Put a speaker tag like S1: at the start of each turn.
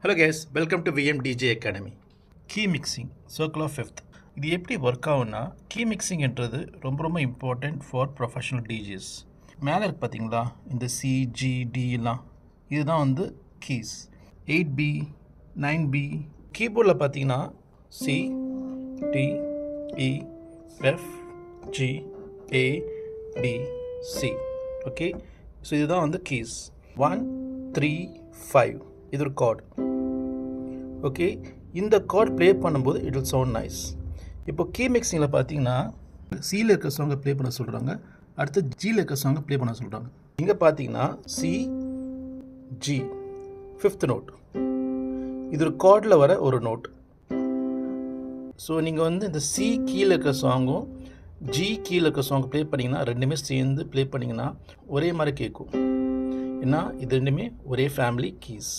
S1: Hello guys, welcome to VMTJ academy. Key mixing circle of fifth. இது எப்படி work ஆகும்னா, key மிக்சிங்ன்றது ரொம்ப important for professional DJs. மேலே இருக்கு பார்த்தீங்களா, இந்த சிஜிடிலாம் இதுதான் வந்து கீஸ். 8B 9B கீபோர்டில் பார்த்தீங்கன்னா C D E F G A B C. Okay, so இதுதான் வந்து கீஸ். 1 3 5 இது ஒரு கார்டு. ஓகே, இந்த கார்டு ப்ளே பண்ணும்போது இட் வில் சவுண்ட் நைஸ். இப்போ கீ மிக்சிங்கில் பார்த்தீங்கன்னா சியில் இருக்க சாங்கை ப்ளே பண்ண சொல்கிறாங்க, அடுத்து ஜியில் இருக்க சாங்கை ப்ளே பண்ண சொல்கிறாங்க. இங்கே பார்த்தீங்கன்னா சி ஜி 5th நோட், இது ஒரு கார்டில் வர ஒரு நோட். ஸோ நீங்கள் வந்து இந்த சி கீழே இருக்க சாங்கும் ஜி கீழே இருக்க சாங் ப்ளே பண்ணிங்கன்னா ரெண்டுமே சேர்ந்து ப்ளே பண்ணிங்கன்னா ஒரே மாதிரி கேட்கும். ஏன்னா இது ரெண்டுமே ஒரே ஃபேமிலி கீஸ்.